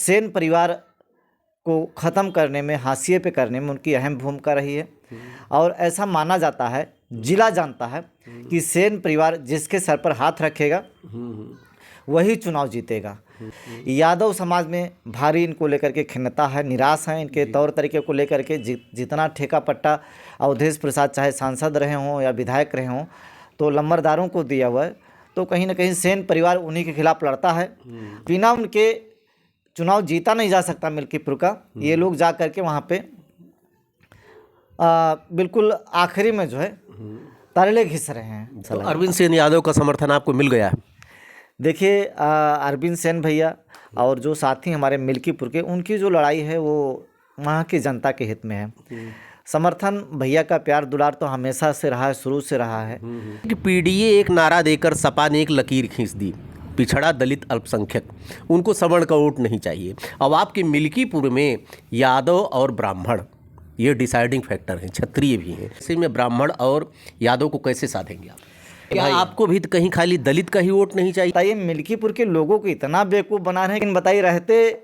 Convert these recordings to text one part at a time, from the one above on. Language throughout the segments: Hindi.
सेन परिवार को ख़त्म करने में, हाशिए पे करने में उनकी अहम भूमिका रही है। और ऐसा माना जाता है, जिला जानता है कि सेन परिवार जिसके सर पर हाथ रखेगा वही चुनाव जीतेगा। यादव समाज में भारी इनको लेकर के खिन्नता है, निराश है इनके तौर तरीके को लेकर के। जितना ठेका पट्टा अवधेश प्रसाद चाहे सांसद रहे हों या विधायक रहे हों तो लंबरदारों को दिया हुआ है, तो कहीं ना कहीं सेन परिवार उन्हीं के खिलाफ लड़ता है। बिना उनके चुनाव जीता नहीं जा सकता मिल्कीपुर का। ये लोग जा करके वहाँ पे बिल्कुल आखिरी में जो है तरले घिस रहे हैं। तो अरविंद सेन यादव का समर्थन आपको मिल गया? देखिए, अरविंद सेन भैया और जो साथी हमारे मिल्कीपुर के, उनकी जो लड़ाई है वो वहाँ की जनता के हित में है। समर्थन भैया का प्यार दुलार तो हमेशा से रहा है, शुरू से रहा है। कि पीडीए एक नारा देकर सपा ने एक लकीर खींच दी, पिछड़ा दलित अल्पसंख्यक, उनको सवर्ण का वोट नहीं चाहिए। अब आपके मिल्कीपुर में यादव और ब्राह्मण ये डिसाइडिंग फैक्टर हैं, क्षत्रिय भी हैं, इसी में ब्राह्मण और यादव को कैसे साधेंगे आप? क्या आपको भी कहीं खाली दलित का ही वोट नहीं चाहिए? बताइए, मिल्कीपुर के लोगों को इतना बेवकूफ़ बना रहे हैं। लेकिन बताइए, रहते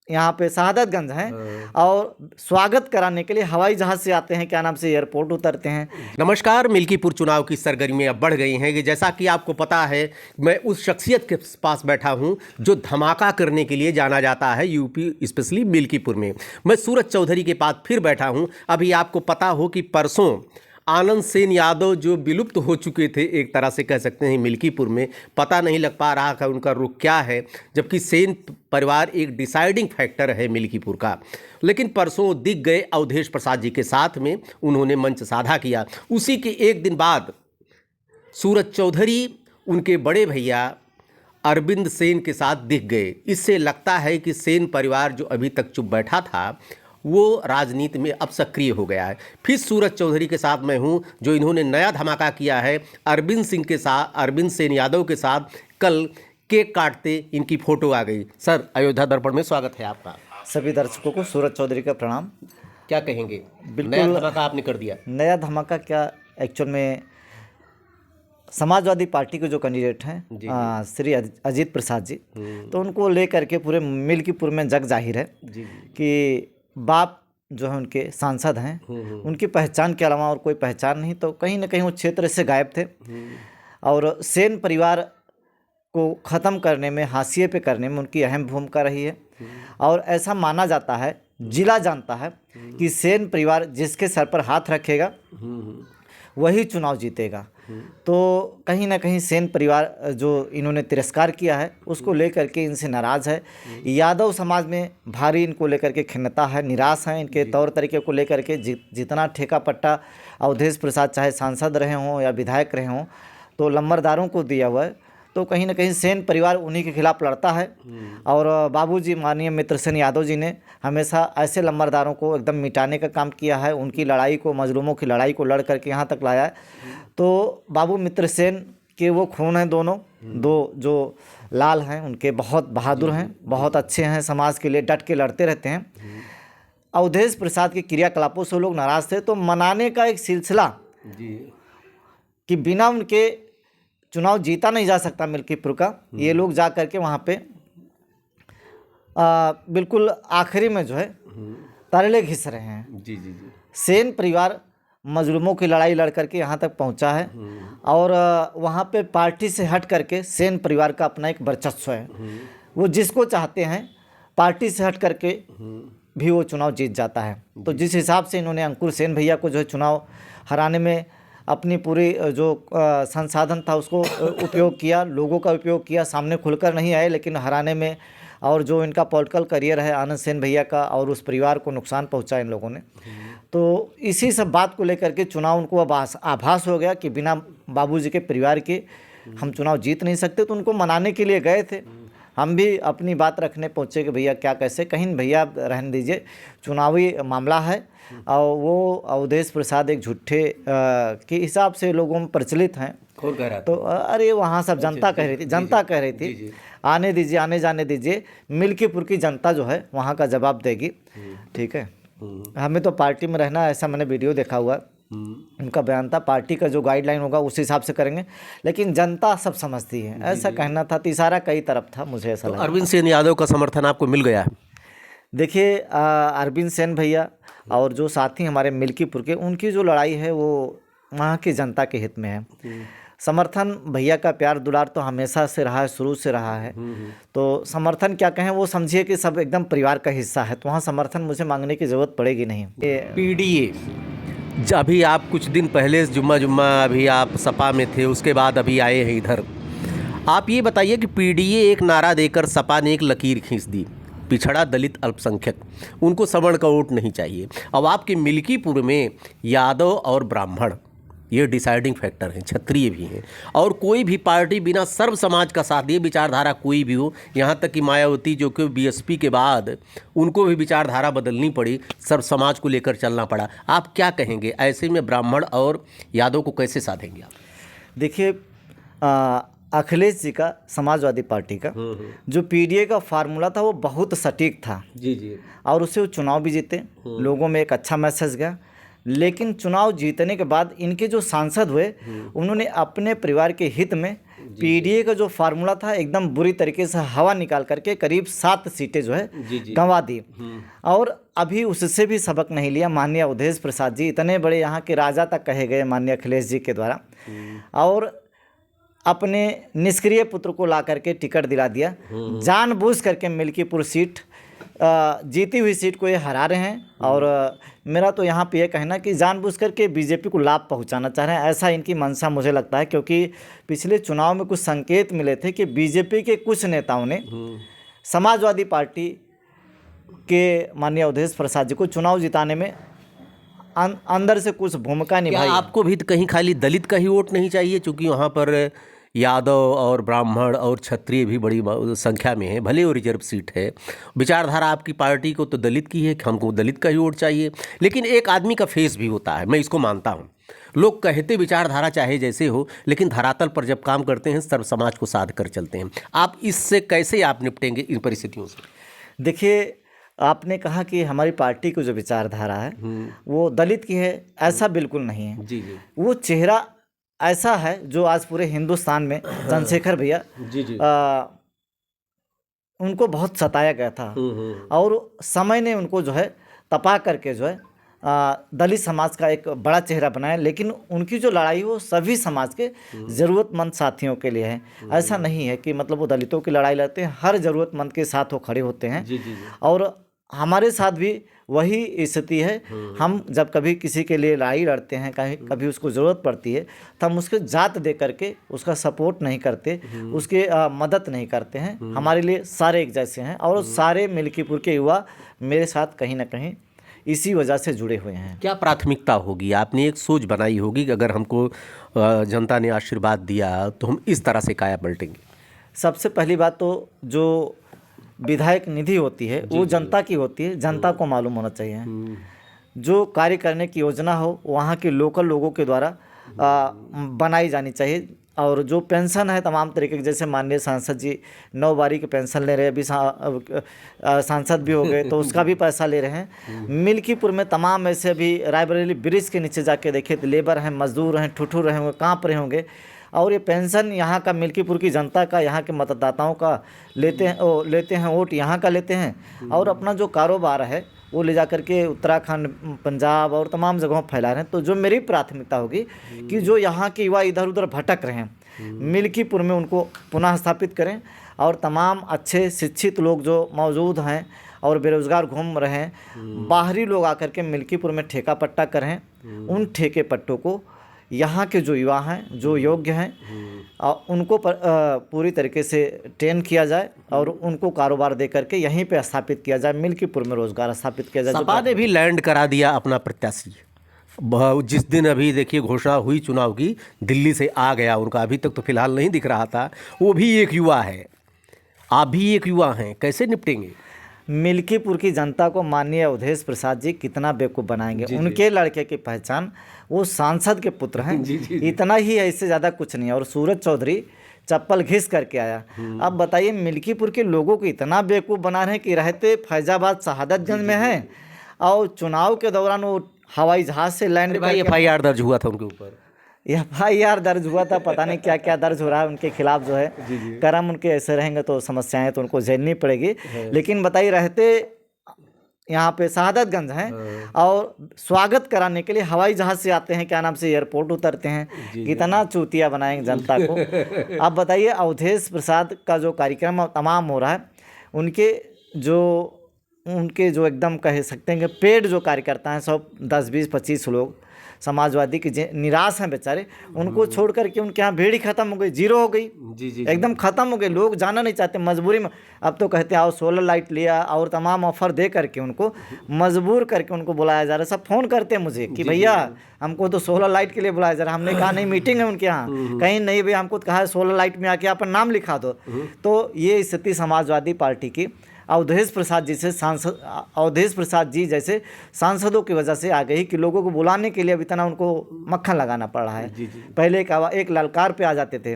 यहाँ पे शहादतगंज हैं और स्वागत कराने के लिए हवाई जहाज़ से आते हैं, क्या नाम से एयरपोर्ट उतरते हैं। नमस्कार। मिल्कीपुर चुनाव की सरगर्मियां बढ़ गई हैं कि जैसा कि आपको पता है, मैं उस शख्सियत के पास बैठा हूं जो धमाका करने के लिए जाना जाता है यूपी, स्पेशली मिल्कीपुर में। मैं सूरज चौधरी के पास फिर बैठा हूं। अभी आपको पता हो कि परसों आनंद सेन यादव जो विलुप्त हो चुके थे, एक तरह से कह सकते हैं मिल्कीपुर में, पता नहीं लग पा रहा था उनका रुख क्या है, जबकि सेन परिवार एक डिसाइडिंग फैक्टर है मिल्कीपुर का। लेकिन परसों दिख गए अवधेश प्रसाद जी के साथ में, उन्होंने मंच साझा किया। उसी के एक दिन बाद सूरज चौधरी उनके बड़े भैया अरविंद सेन के साथ दिख गए। इससे लगता है कि सेन परिवार जो अभी तक चुप बैठा था वो राजनीति में अब सक्रिय हो गया है। फिर सूरज चौधरी के साथ मैं हूं, जो इन्होंने नया धमाका किया है अरविंद सिंह के साथ, अरविंद सेन यादव के साथ। कल केक काटते इनकी फोटो आ गई। सर, अयोध्या दर्पण में स्वागत है आपका। सभी दर्शकों को सूरज चौधरी का प्रणाम। क्या कहेंगे? बिल्कुल नया धमाका आपने कर दिया। नया धमाका क्या, एक्चुअल में समाजवादी पार्टी के जो कैंडिडेट हैं श्री अजीत प्रसाद जी, तो उनको लेकर के पूरे मिल्कीपुर में जग जाहिर है कि बाप जो है उनके सांसद हैं, उनकी पहचान के अलावा और कोई पहचान नहीं। तो कहीं ना कहीं वो क्षेत्र से गायब थे और सेन परिवार को ख़त्म करने में, हाशिए पे करने में उनकी अहम भूमिका रही है। और ऐसा माना जाता है, जिला जानता है कि सेन परिवार जिसके सर पर हाथ रखेगा वही चुनाव जीतेगा। तो कहीं ना कहीं सेन परिवार जो इन्होंने तिरस्कार किया है उसको लेकर के इनसे नाराज़ है। यादव समाज में भारी इनको लेकर के खिन्नता है, निराश है इनके तौर तरीके को लेकर के। जितना ठेका पट्टा अवधेश प्रसाद चाहे सांसद रहे हों या विधायक रहे हों तो लंबरदारों को दिया हुआ है, तो कहीं ना कहीं सेन परिवार उन्हीं के खिलाफ लड़ता है। और बाबूजी माननीय मित्र सेन यादव जी ने हमेशा ऐसे लंबरदारों को एकदम मिटाने का काम किया है, उनकी लड़ाई को, मजलूमों की लड़ाई को लड़ करके यहाँ तक लाया है। तो बाबू मित्र सेन के वो खून हैं, दोनों दो जो लाल हैं उनके बहुत बहादुर हैं, बहुत अच्छे हैं, समाज के लिए डट के लड़ते रहते हैं। अवधेश प्रसाद के क्रियाकलापों से लोग नाराज़ थे, तो मनाने का एक सिलसिला कि बिना उनके चुनाव जीता नहीं जा सकता मिल्कीपुर का। ये लोग जा करके वहाँ पे बिल्कुल आखिरी में जो है तरले घिस रहे हैं। सेन परिवार मजलूमों की लड़ाई लड़ करके यहाँ तक पहुँचा है और वहाँ पे पार्टी से हट करके सेन परिवार का अपना एक वर्चस्व है। वो जिसको चाहते हैं पार्टी से हट करके भी वो चुनाव जीत जाता है। तो जिस हिसाब से इन्होंने अंकुर सेन भैया को जो है चुनाव हराने में अपनी पूरी जो संसाधन था उसको उपयोग किया, लोगों का उपयोग किया, सामने खुलकर नहीं आए लेकिन हराने में, और जो इनका पॉलिटिकल करियर है आनंद सेन भैया का, और उस परिवार को नुकसान पहुंचा इन लोगों ने। तो इसी सब बात को लेकर के चुनाव उनको अब आभास हो गया कि बिना बाबूजी के परिवार के हम चुनाव जीत नहीं सकते। तो उनको मनाने के लिए गए थे, हम भी अपनी बात रखने पहुँचे कि भैया क्या कैसे, कहीं भैया रहने दीजिए, चुनावी मामला है। और वो अवधेश प्रसाद एक झूठे के हिसाब से लोगों में प्रचलित हैं। तो अरे वहाँ सब जनता कह रही थी, जनता कह रही थी आने दीजिए, आने जाने दीजिए, मिल्कीपुर की जनता जो है वहाँ का जवाब देगी। ठीक है, हमें तो पार्टी में रहना, ऐसा मैंने वीडियो देखा हुआ। उनका बयान था, पार्टी का जो गाइडलाइन होगा उस हिसाब से करेंगे, लेकिन जनता सब समझती है, ऐसा कहना था। तो इशारा कई तरफ था, मुझे ऐसा लगा। अरविंद सेन यादव का समर्थन आपको मिल गया है? देखिए, अरविंद सेन भैया और जो साथी हमारे मिल्कीपुर के, उनकी जो लड़ाई है वो वहाँ की जनता के हित में है। समर्थन भैया का प्यार दुलार तो हमेशा से रहा है, शुरू से रहा है। तो समर्थन क्या कहें, वो समझिए कि सब एकदम परिवार का हिस्सा है, तो वहाँ समर्थन मुझे मांगने की ज़रूरत पड़ेगी नहीं। पीडीए, अभी आप कुछ दिन पहले जुम्मा अभी आप सपा में थे, उसके बाद अभी आए हैं इधर। आप ये बताइए कि पीडीए एक नारा देकर सपा ने एक लकीर खींच दी, पिछड़ा दलित अल्पसंख्यक, उनको सवर्ण का वोट नहीं चाहिए। अब आपके मिल्कीपुर में यादव और ब्राह्मण ये डिसाइडिंग फैक्टर हैं, क्षत्रिय भी हैं, और कोई भी पार्टी बिना सर्व समाज का साथ दिए, विचारधारा कोई भी हो, यहाँ तक कि मायावती जो कि बीएसपी के बाद उनको भी विचारधारा बदलनी पड़ी, सर्व समाज को लेकर चलना पड़ा। आप क्या कहेंगे, ऐसे में ब्राह्मण और यादव को कैसे साधेंगे आप? देखिए, अखिलेश जी का समाजवादी पार्टी का जो पीडीए का फार्मूला था वो बहुत सटीक था जी, और उससे वो चुनाव भी जीते, लोगों में एक अच्छा मैसेज गया। लेकिन चुनाव जीतने के बाद इनके जो सांसद हुए, उन्होंने अपने परिवार के हित में पीडीए का जो फार्मूला था एकदम बुरी तरीके से हवा निकाल करके करीब 7 सीटें जो है गंवा दी। और अभी उससे भी सबक नहीं लिया। माननीय अवधेश प्रसाद जी, इतने बड़े यहाँ के राजा तक कहे गए माननीय अखिलेश जी के द्वारा, और अपने निष्क्रिय पुत्र को ला करके टिकट दिला दिया। जानबूझ करके मिल्कीपुर सीट, जीती हुई सीट को ये हरा रहे हैं। और मेरा तो यहाँ पे ये कहना कि जानबूझ करके बीजेपी को लाभ पहुँचाना चाह रहे हैं, ऐसा इनकी मंशा मुझे लगता है। क्योंकि पिछले चुनाव में कुछ संकेत मिले थे कि बीजेपी के कुछ नेताओं ने समाजवादी पार्टी के माननीय अवधेश प्रसाद जी को चुनाव जिताने में अंदर से कुछ भूमिका निभाई। आपको भी कहीं खाली दलित का ही वोट नहीं चाहिए, क्योंकि वहाँ पर यादव और ब्राह्मण और क्षत्रिय भी बड़ी संख्या में है, भले वो रिजर्व सीट है। विचारधारा आपकी पार्टी को तो दलित की है, हमको दलित का ही वोट चाहिए। लेकिन एक आदमी का फेस भी होता है, मैं इसको मानता हूँ। लोग कहते विचारधारा चाहे जैसे हो, लेकिन धरातल पर जब काम करते हैं सर्व समाज को साध कर चलते हैं। आप इससे कैसे आप निपटेंगे इन परिस्थितियों से? देखिए, आपने कहा कि हमारी पार्टी की जो विचारधारा है वो दलित की है, ऐसा बिल्कुल नहीं है। जी। वो चेहरा ऐसा है जो आज पूरे हिंदुस्तान में चंद्रशेखर भैया उनको बहुत सताया गया था, और समय ने उनको जो है तपा करके जो है दलित समाज का एक बड़ा चेहरा बनाया। लेकिन उनकी जो लड़ाई वो सभी समाज के ज़रूरतमंद साथियों के लिए है। ऐसा नहीं है कि मतलब वो दलितों की लड़ाई लड़ते हैं, हर ज़रूरतमंद के साथ वो खड़े होते हैं। और हमारे साथ भी वही स्थिति है। हम जब कभी किसी के लिए लड़ाई लड़ते हैं, कभी उसको ज़रूरत पड़ती है, तो हम उसके जात दे करके उसका सपोर्ट नहीं करते, उसके मदद नहीं करते हैं। हमारे लिए सारे एक जैसे हैं, और सारे मिल्कीपुर के युवा मेरे साथ कहीं ना कहीं इसी वजह से जुड़े हुए हैं। क्या प्राथमिकता होगी? आपने एक सोच बनाई होगी कि अगर हमको जनता ने आशीर्वाद दिया तो हम इस तरह से काया पलटेंगे। सबसे पहली बात तो जो विधायक निधि होती है वो जनता की होती है, जनता को मालूम होना चाहिए। जो कार्य करने की योजना हो वहाँ के लोकल लोगों के द्वारा बनाई जानी चाहिए। और जो पेंशन है तमाम तरीके के, जैसे माननीय सांसद जी 9 बारी के पेंशन ले रहे हैं, अभी सांसद भी हो गए तो उसका भी पैसा ले रहे हैं। मिल्कीपुर में तमाम ऐसे, अभी रायबरेली ब्रिज के नीचे जाके देखे तो लेबर हैं, मजदूर हैं, ठुठुर रहे होंगे, काँप रहे होंगे। और ये पेंशन यहाँ का मिल्कीपुर की जनता का, यहाँ के मतदाताओं का लेते हैं वोट यहाँ का लेते हैं, और अपना जो कारोबार है वो ले जा करके उत्तराखंड, पंजाब और तमाम जगहों फैला रहे हैं। तो जो मेरी प्राथमिकता होगी कि जो यहाँ के युवा इधर उधर भटक रहे हैं, मिल्कीपुर में उनको पुनः स्थापित करें, और तमाम अच्छे शिक्षित लोग जो मौजूद हैं और बेरोज़गार घूम रहे हैं, बाहरी लोग आकर के मिल्कीपुर में ठेका पट्टा करें। उन ठेके पट्टों को यहाँ के जो युवा हैं, जो योग्य हैं, उनको पूरी तरीके से ट्रेन किया जाए और उनको कारोबार दे करके यहीं पे स्थापित किया जाए, मिल्कीपुर में रोजगार स्थापित किया जाए। सपा ने भी लैंड करा दिया अपना प्रत्याशी। जिस दिन अभी देखिए घोषणा हुई चुनाव की, दिल्ली से आ गया उनका, अभी तक तो फिलहाल नहीं दिख रहा था। वो भी एक युवा है, आप भी एक युवा हैं, कैसे निपटेंगे? मिल्कीपुर की जनता को माननीय अवधेश प्रसाद जी कितना बेवकूफ़ बनाएंगे। उनके लड़के की पहचान वो सांसद के पुत्र हैं, इतना ही है, इससे ज़्यादा कुछ नहीं है। और सूरज चौधरी चप्पल घिस करके आया। अब बताइए, मिल्कीपुर के लोगों को इतना बेवकूफ़ बना रहे हैं कि रहते फैजाबाद शहादतगंज में हैं और चुनाव के दौरान वो हवाई जहाज से लैंड भाई FIR दर्ज हुआ था उनके ऊपर, FIR दर्ज हुआ था, पता नहीं क्या क्या दर्ज हो रहा है उनके खिलाफ जो है। कर्म उनके ऐसे रहेंगे तो समस्याएं तो उनको झेलनी पड़ेगी। लेकिन बताइए, रहते यहाँ पे शहादतगंज हैं और स्वागत कराने के लिए हवाई जहाज से आते हैं, क्या नाम से एयरपोर्ट उतरते हैं। कितना चूतिया बनाएंगे जनता को। अब बताइए, अवधेश प्रसाद का जो कार्यक्रम तमाम हो रहा है, उनके जो एकदम कह सकते हैं कि पेड जो कार्यकर्ता हैं, 10, 20, 25 लोग समाजवादी के निराश हैं बेचारे, उनको छोड़ करके उनके यहाँ भीड़ ही खत्म हो गई, जीरो हो गई। एकदम खत्म हो गए, लोग जाना नहीं चाहते मजबूरी में। अब तो कहते हैं आओ सोलर लाइट लिया और तमाम ऑफर दे करके उनको मजबूर करके उनको बुलाया जा रहा है। सब फोन करते हैं मुझे कि भैया हमको तो सोलर लाइट के लिए बुलाया जा रहा है। हमने कहा नहीं, मीटिंग है उनके यहाँ। कहीं नहीं भैया, हमको कहा है सोलर लाइट में आके अपन नाम लिखा दो। तो ये स्थिति समाजवादी पार्टी की अवधेश प्रसाद जी जैसे सांसदों की वजह से आ गई कि लोगों को बुलाने के लिए अब इतना उनको मक्खन लगाना पड़ रहा है। पहले एक ललकार पे आ जाते थे।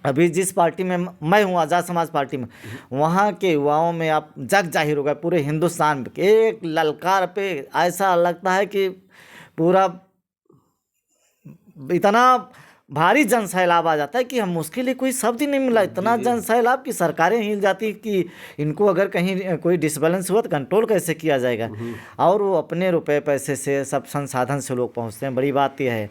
अभी जिस पार्टी में मैं हूँ, आज़ाद समाज पार्टी में, वहाँ के युवाओं में आप जग जाहिर हो गए पूरे हिंदुस्तान के। एक ललकार पे ऐसा लगता है कि पूरा इतना भारी जन सैलाब आ जाता है कि हम उसके लिए कोई शब्द ही नहीं मिला। इतना जन सैलाब कि सरकारें हिल जाती कि इनको अगर कहीं कोई डिसबैलेंस हुआ तो कंट्रोल कैसे किया जाएगा। और वो अपने रुपए पैसे से, सब संसाधन से लोग पहुंचते हैं। बड़ी बात यह है,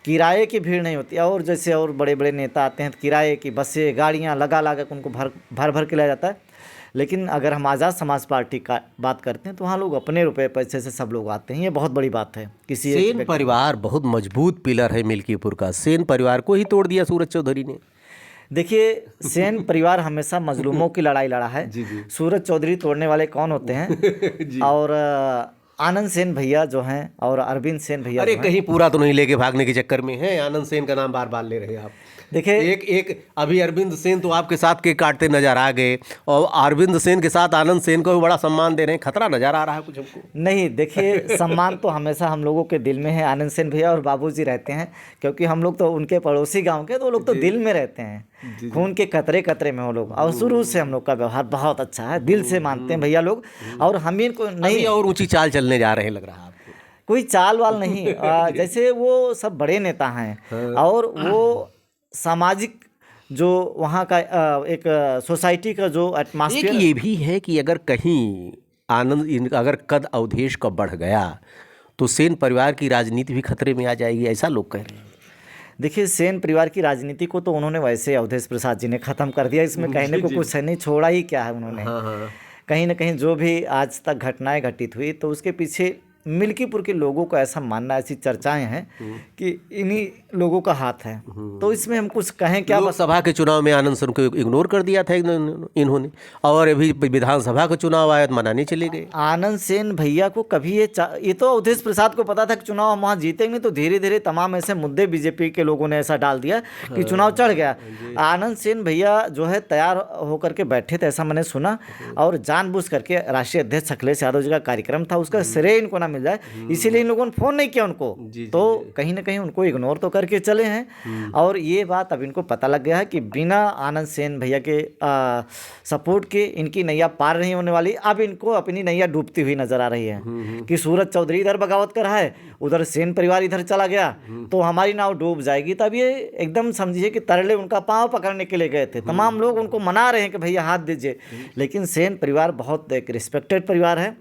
किराए की भीड़ नहीं होती। और जैसे और बड़े बड़े नेता आते हैं तो किराए की बसें, गाड़ियाँ लगा कर उनको भर के लाया जाता है। लेकिन अगर हम आज़ाद समाज पार्टी का बात करते हैं तो वहाँ लोग अपने रुपए पैसे से सब लोग आते हैं। ये बहुत बड़ी बात है। सेन परिवार बहुत मजबूत पिलर है मिल्कीपुर का। सेन परिवार को ही तोड़ दिया सूरज चौधरी ने। देखिए, सेन परिवार हमेशा मजलूमों की लड़ाई लड़ा है। सूरज चौधरी तोड़ने वाले कौन होते हैं? और आनंद सेन भैया जो हैं और अरविंद सेन भैया, अरे कहीं पूरा तो नहीं लेके भागने के चक्कर में है। आनंद सेन का नाम बार बार ले रहे हैं आप। देखिए, एक अभी अरविंद सेन तो आपके साथ केक काटते नजर आ गए, और अरविंद सेन के साथ आनंद सेन को भी बड़ा सम्मान दे रहे हैं। खतरा नजर आ रहा है कुछ हमको? नहीं, देखिए, सम्मान तो हमेशा हम लोगों के दिल में है। आनंद सेन भैया और बाबूजी रहते हैं, क्योंकि हम लोग तो उनके पड़ोसी गांव के, तो वो लोग तो दिल में रहते हैं। खून के कतरे कतरे में वो लोग। और शुरू से हम लोग का व्यवहार बहुत अच्छा है, दिल से मानते हैं भैया लोग। और हम इनको नहीं, और ऊंची चाल चलने जा रहे हैं लग रहा है आपको? कोई चाल वाल नहीं। जैसे वो सब बड़े नेता हैं और वो सामाजिक जो वहाँ का एक सोसाइटी का जो एटमॉस्फेयर, ये भी है कि अगर कहीं अगर कद अवधेश का बढ़ गया तो सेन परिवार की राजनीति भी खतरे में आ जाएगी, ऐसा लोग कह रहे हैं। देखिए, सेन परिवार की राजनीति को तो उन्होंने वैसे अवधेश प्रसाद जी ने ख़त्म कर दिया। इसमें कहने को कुछ है नहीं, छोड़ा ही क्या है उन्होंने। कहीं ना कहीं जो भी आज तक घटनाएं घटित हुई, तो उसके पीछे मिल्कीपुर के लोगों का ऐसा मानना, ऐसी चर्चाएं हैं कि इन्हीं लोगों का हाथ है। तो इसमें हम कुछ कहें क्या? लोकसभा के चुनाव में आनंद सेन को इग्नोर कर दिया था इन्होंने, और अभी विधानसभा का चुनाव आया तो मनाने चले गए। आनंद सेन भैया को कभी ये तो अवधेश प्रसाद को पता था कि चुनाव हम वहाँ जीतेंगे, तो धीरे धीरे तमाम ऐसे मुद्दे बीजेपी के लोगों ने ऐसा डाल दिया कि चुनाव चढ़ गया। आनंद सेन भैया जो है तैयार होकर के बैठे थे, ऐसा मैंने सुना, और जानबूझ करके राष्ट्रीय अध्यक्ष अखिलेश यादव जी का कार्यक्रम था, उसका श्रेय इनको ना मिल जाए, इसीलिए इन लोगों ने फोन नहीं किया उनको। तो कहीं ना कहीं उनको इग्नोर तो करके चले हैं। और ये बात अब इनको पता लग गया है कि बिना आनंद सेन भैया के सपोर्ट के इनकी नैया पार नहीं होने वाली। अब इनको अपनी नैया डूबती हुई नजर आ रही है कि सूरज चौधरी इधर बगावत कर रहा है, उधर सेन परिवार इधर चला गया, तो हमारी नाव डूब जाएगी। तब ये एकदम समझिए कि तरले उनका पाँव पकड़ने के लिए गए थे। तमाम लोग उनको मना रहे हैं कि भैया हाथ दीजिए, लेकिन सेन परिवार बहुत एक रिस्पेक्टेड परिवार है।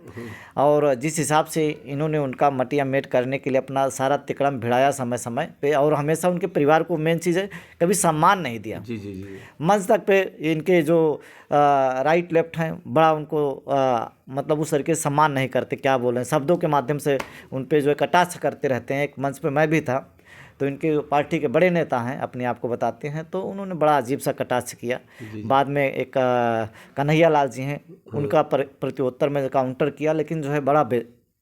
और जिस हिसाब से इन्होंने उनका मटिया मेट करने के लिए अपना सारा तिकड़म भिड़ाया समय समय पे, और हमेशा उनके परिवार को मेन चीज़ है कभी सम्मान नहीं दिया। मंच तक पे इनके जो राइट लेफ्ट हैं बड़ा उनको मतलब उस तरीके से सम्मान नहीं करते। क्या बोलें, शब्दों के माध्यम से उन पे जो है कटाक्ष करते रहते हैं। एक मंच पे मैं भी था, तो इनके पार्टी के बड़े नेता हैं, अपने आप को बताते हैं, तो उन्होंने बड़ा अजीब सा कटाक्ष किया। बाद में एक कन्हैया लाल जी हैं, उनका प्रत्युत्तर में काउंटर किया, लेकिन जो है बड़ा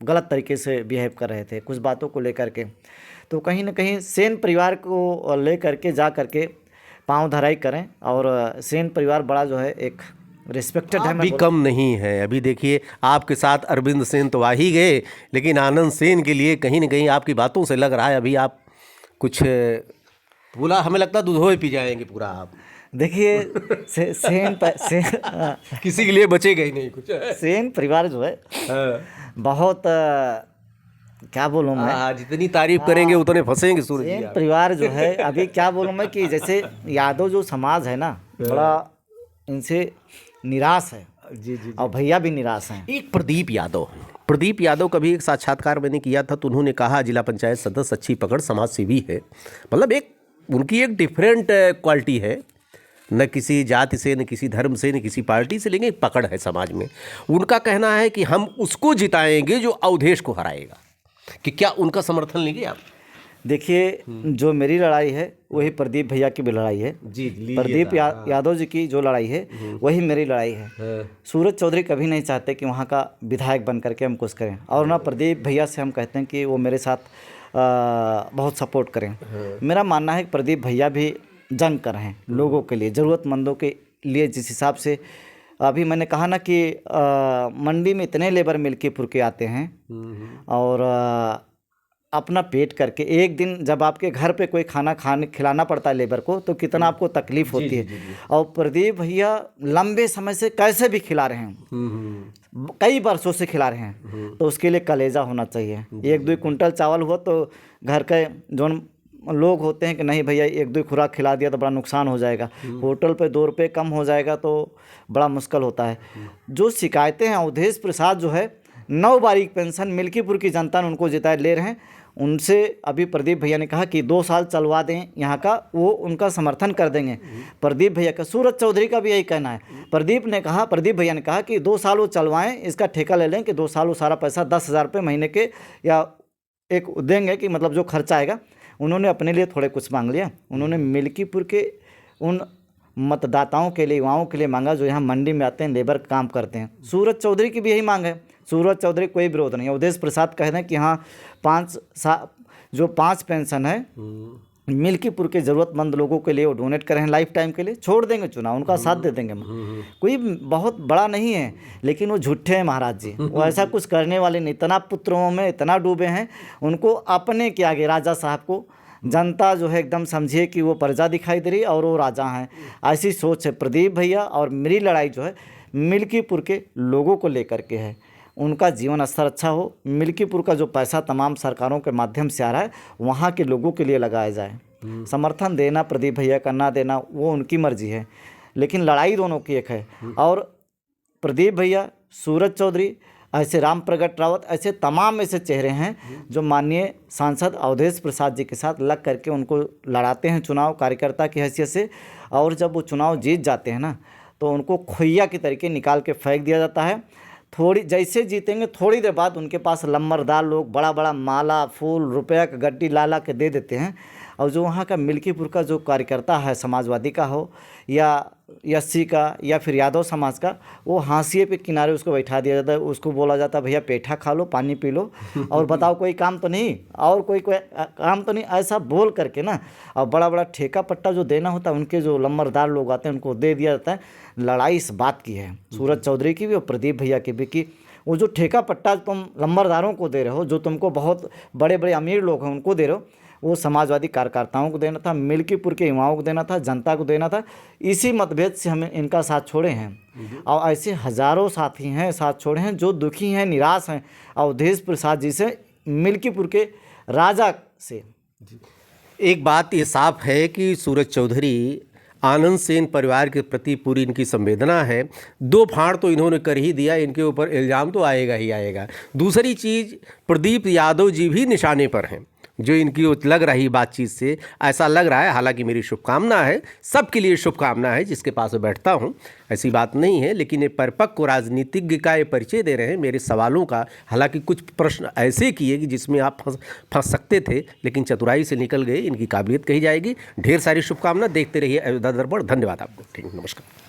गलत तरीके से बिहेव कर रहे थे कुछ बातों को लेकर के। तो कहीं ना कहीं सेन परिवार को लेकर के जा करके पाँव धराई करें। और सेन परिवार बड़ा जो है एक रिस्पेक्टेड है, भी कम नहीं है। अभी देखिए, आपके साथ अरविंद सेन तो आ ही गए, लेकिन आनंद सेन के लिए कहीं ना कहीं आपकी बातों से लग रहा है अभी आप कुछ बोला, हमें लगता है दूधोए पी जाएंगे पूरा आप। देखिए, सेन किसी के लिए बचेगा ही नहीं कुछ। सेन परिवार जो है बहुत क्या बोलूँ मैं, हाँ, जितनी तारीफ करेंगे उतने फंसेंगे सूरज जी सेन आप। परिवार जो है अभी क्या बोलूँ मैं कि जैसे यादव जो समाज है ना, बड़ा इनसे निराश है जी जी। और भैया भी निराश हैं। एक प्रदीप यादव का भी एक साक्षात्कार मैंने किया था, तो उन्होंने कहा जिला पंचायत सदस्य अच्छी पकड़, समाज सेवी है। मतलब एक उनकी एक डिफरेंट क्वालिटी है, न किसी जाति से, न किसी धर्म से, न किसी पार्टी से, लेकिन एक पकड़ है समाज में। उनका कहना है कि हम उसको जिताएंगे जो अवधेश को हराएगा। कि क्या उनका समर्थन लेंगे आप? देखिए, जो मेरी लड़ाई है वही प्रदीप भैया की भी लड़ाई है। जी, प्रदीप यादव जी की जो लड़ाई है वही मेरी लड़ाई है। सूरज चौधरी कभी नहीं चाहते कि वहाँ का विधायक बन करके हम कुछ करें, और ना प्रदीप भैया से हम कहते हैं कि वो मेरे साथ बहुत सपोर्ट करें। मेरा मानना है कि प्रदीप भैया भी जंग कर रहे हैं लोगों के लिए, ज़रूरतमंदों के लिए। जिस हिसाब से अभी मैंने कहा ना कि मंडी में इतने लेबर मिल्कीपुर के आते हैं और अपना पेट करके, एक दिन जब आपके घर पे कोई खाना खिलाना पड़ता है लेबर को, तो कितना आपको तकलीफ होती है। और प्रदीप भैया लंबे समय से कैसे भी खिला रहे हैं, कई वर्षों से खिला रहे हैं, तो उसके लिए कलेजा होना चाहिए। 1-2 कुंटल चावल हुआ तो घर के जो लोग होते हैं कि नहीं भैया 1-2 खुराक खिला दिया तो बड़ा नुकसान हो जाएगा, होटल पे 2 रुपये कम हो जाएगा तो बड़ा मुश्किल होता है। जो शिकायतें हैं, अवधेश प्रसाद जो है 9 बारीक पेंशन मिल्कीपुर की जनता ने उनको जिताए ले रहे हैं, उनसे अभी प्रदीप भैया ने कहा कि 2 साल चलवा दें यहाँ का, वो उनका समर्थन कर देंगे प्रदीप भैया का। सूरज चौधरी का भी यही कहना है। प्रदीप भैया ने कहा कि 2 साल वो चलवाएं, इसका ठेका ले लें कि 2 साल वो सारा पैसा 10,000 रुपये महीने के या एक देंगे, कि मतलब जो खर्चा आएगा। उन्होंने अपने लिए थोड़े कुछ मांग लिया, उन्होंने मिल्कीपुर के उन मतदाताओं के लिए, युवाओं के लिए मांगा जो यहाँ मंडी में आते हैं, लेबर काम करते हैं। सूरज चौधरी की भी यही मांग है। सूरज चौधरी कोई विरोध नहीं है। अवधेश प्रसाद कहते हैं कि हाँ 5 पेंशन है मिल्कीपुर के ज़रूरतमंद लोगों के लिए वो डोनेट करें लाइफ टाइम के लिए, छोड़ देंगे चुनाव, उनका साथ दे देंगे। कोई बहुत बड़ा नहीं है, लेकिन वो झूठे हैं महाराज जी, वो ऐसा कुछ करने वाले नहीं। इतना पुत्रों में इतना डूबे हैं, उनको अपने के आगे राजा साहब को जनता जो है एकदम समझिए कि वो प्रजा दिखाई दे रही और वो राजा हैं, ऐसी सोच है प्रदीप भैया। और मेरी लड़ाई जो है मिल्कीपुर के लोगों को लेकर के है, उनका जीवन स्तर अच्छा हो, मिल्कीपुर का जो पैसा तमाम सरकारों के माध्यम से आ रहा है वहाँ के लोगों के लिए लगाया जाए। समर्थन देना प्रदीप भैया का, ना देना वो उनकी मर्जी है, लेकिन लड़ाई दोनों की एक है। और प्रदीप भैया, सूरज चौधरी, ऐसे राम प्रगट रावत, ऐसे तमाम ऐसे चेहरे हैं जो माननीय सांसद अवधेश प्रसाद जी के साथ लग करके उनको लड़ाते हैं चुनाव कार्यकर्ता की हैसियत से। और जब वो चुनाव जीत जाते हैं ना, तो उनको खोइया के तरीके निकाल के फेंक दिया जाता है। थोड़ी जैसे जीतेंगे थोड़ी देर बाद उनके पास लम्बरदार लोग बड़ा बड़ा माला फूल रुपया का गड्डी ला के दे देते हैं। और जो वहाँ का मिल्कीपुर का जो कार्यकर्ता है, समाजवादी का हो या एससी का या फिर यादव समाज का, वो हाशिए पे किनारे उसको बैठा दिया जाता है। उसको बोला जाता है भैया पेठा खा लो, पानी पी लो, और बताओ कोई काम तो नहीं, और कोई काम तो नहीं, ऐसा बोल करके ना। और बड़ा बड़ा ठेका पट्टा जो देना होता है, उनके जो लम्बरदार लोग आते हैं उनको दे दिया जाता है। लड़ाई इस बात की है, सूरज चौधरी की भी और प्रदीप भैया की भी, कि वो जो ठेका पट्टा तुम लम्बरदारों को दे रहे हो, जो तुमको बहुत बड़े बड़े अमीर लोग हैं उनको दे रहे हो, वो समाजवादी कार्यकर्ताओं को देना था, मिल्कीपुर के युवाओं को देना था, जनता को देना था। इसी मतभेद से हमें इनका साथ छोड़े हैं। और ऐसे हज़ारों साथी हैं साथ छोड़े हैं जो दुखी हैं, निराश हैं अवधेश प्रसाद जी से, मिल्कीपुर के राजा से। एक बात ये साफ है कि सूरज चौधरी, आनंद सेन परिवार के प्रति पूरी इनकी संवेदना है। 2 फाड़ तो इन्होंने कर ही दिया, इनके ऊपर इल्ज़ाम तो आएगा ही आएगा। दूसरी चीज़, प्रदीप यादव जी भी निशाने पर हैं, जो इनकी लग रही बातचीत से ऐसा लग रहा है। हालांकि मेरी शुभकामना है, सबके लिए शुभकामना है जिसके पास बैठता हूं, ऐसी बात नहीं है। लेकिन ये परिपक्व राजनीतिज्ञ का ये परिचय दे रहे हैं मेरे सवालों का। हालांकि कुछ प्रश्न ऐसे किए कि जिसमें आप फंस सकते थे, लेकिन चतुराई से निकल गए, इनकी काबिलियत कही जाएगी। ढेर सारी शुभकामना, देखते रहिए अयोध्या दर्पण। धन्यवाद आपको। ठीक, नमस्कार।